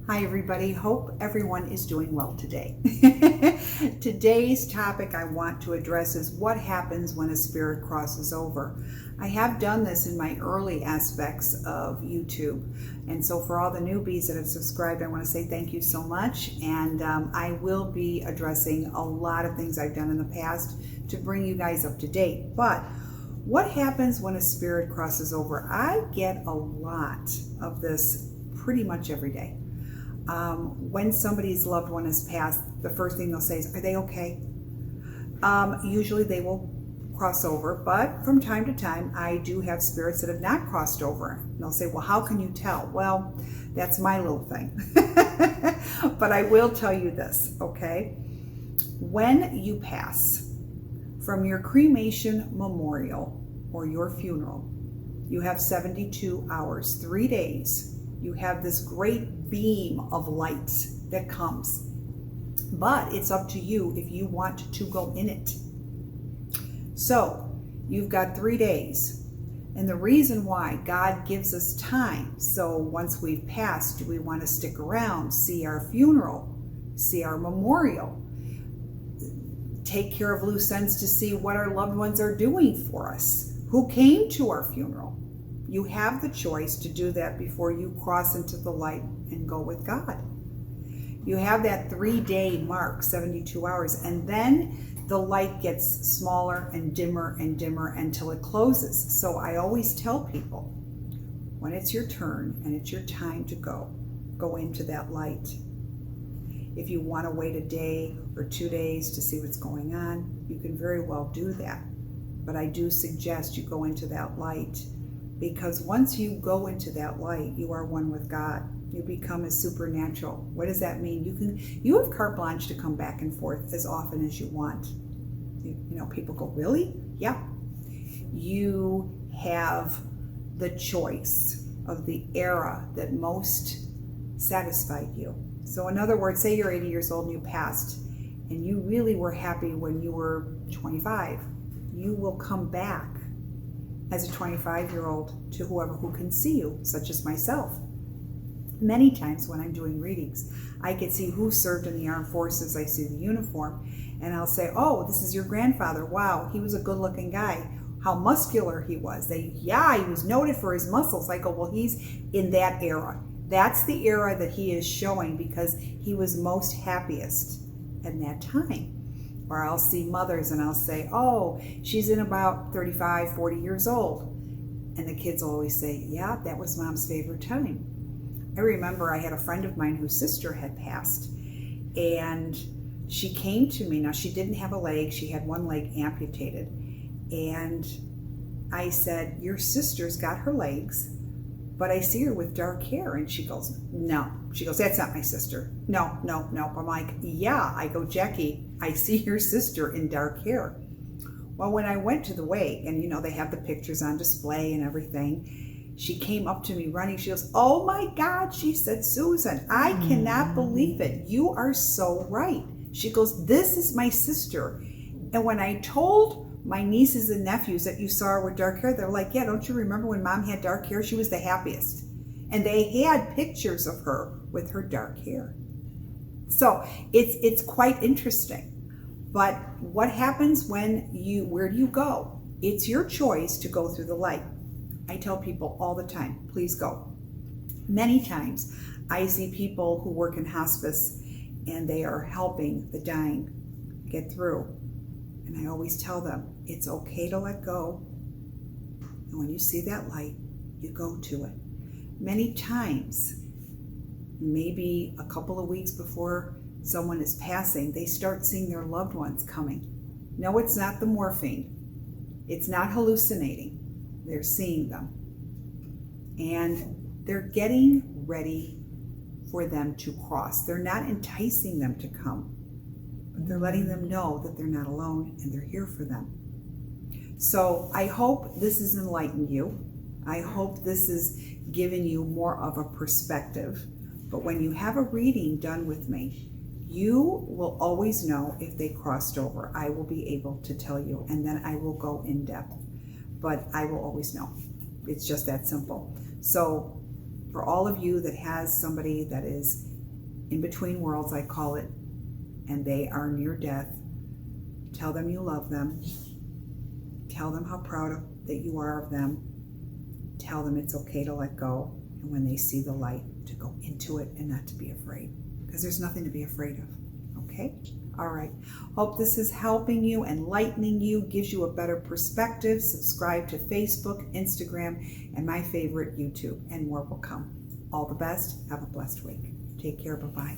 Hi everybody, hope everyone is doing well today. Today's topic I want to address is what happens when a spirit crosses over. I have done this in my early aspects of YouTube, and so for all the newbies that have subscribed, I want to say thank you so much, and I will be addressing a lot of things I've done in the past to bring you guys up to date. But what happens when a spirit crosses over? I get a lot of this pretty much every day. When somebody's loved one has passed, the first thing they'll say is, are they okay? Usually they will cross over, but from time to time, I do have spirits that have not crossed over. And they'll say, well, how can you tell? Well, that's my little thing. But I will tell you this, okay? When you pass from your cremation memorial or your funeral, you have 72 hours, 3 days. You have this great beam of light that comes, but it's up to you if you want to go in it. So you've got 3 days, and the reason why God gives us time, so once we've passed, do we want to stick around, see our funeral, see our memorial, take care of loose ends to see what our loved ones are doing for us, who came to our funeral? You have the choice to do that before you cross into the light and go with God. You have that 3-day mark, 72 hours, and then the light gets smaller and dimmer until it closes. So I always tell people, when it's your turn and it's your time to go into that light. If you want to wait a day or 2 days to see what's going on, you can very well do that. But I do suggest you go into that light, because once you go into that light, you are one with God. You become a supernatural. What does that mean? You have carte blanche to come back and forth as often as you want. You know, people go, really? Yeah. You have the choice of the era that most satisfied you. So in other words, say you're 80 years old and you passed, and you really were happy when you were 25. You will come back as a 25-year-old to whoever who can see you, such as myself. Many times when I'm doing readings, I can see who served in the armed forces. I see the uniform, and I'll say, oh, this is your grandfather. Wow, he was a good-looking guy. How muscular he was. He was noted for his muscles. I go, well, he's in that era. That's the era that he is showing because he was most happiest in that time. Or I'll see mothers and I'll say, oh, she's in about 35, 40 years old. And the kids will always say, yeah, that was mom's favorite time. I remember I had a friend of mine whose sister had passed, and she came to me. Now, she didn't have a leg. She had one leg amputated. And I said, your sister's got her legs, but I see her with dark hair. And she goes, no. She goes, that's not my sister. No. I'm like, yeah. I go, Jackie, I see your sister in dark hair. Well, when I went to the wake, and they have the pictures on display and everything, she came up to me running. She goes, oh my God, she said, Susan, I cannot believe it. You are so right. She goes, this is my sister. And when I told my nieces and nephews that you saw her with dark hair, they're like, yeah, don't you remember when mom had dark hair? She was the happiest. And they had pictures of her with her dark hair. So it's quite interesting. But what happens where do you go? It's your choice to go through the light. I tell people all the time, please go. Many times I see people who work in hospice and they are helping the dying get through. And I always tell them, it's okay to let go. And when you see that light, you go to it. Many times, maybe a couple of weeks before someone is passing, they start seeing their loved ones coming. No, it's not the morphine. It's not hallucinating. They're seeing them. And they're getting ready for them to cross. They're not enticing them to come. They're letting them know that they're not alone and they're here for them. So I hope this has enlightened you. I hope this has given you more of a perspective. But when you have a reading done with me, you will always know if they crossed over. I will be able to tell you, and then I will go in depth. But I will always know. It's just that simple. So For all of you that has somebody that is in between worlds, I call it, and they are near death, tell them you love them. Tell them how proud that you are of them. Tell them it's okay to let go. And when they see the light, to go into it and not to be afraid. Because there's nothing to be afraid of. Okay? All right. Hope this is helping you, enlightening you, gives you a better perspective. Subscribe to Facebook, Instagram, and my favorite, YouTube. And more will come. All the best. Have a blessed week. Take care. Bye-bye.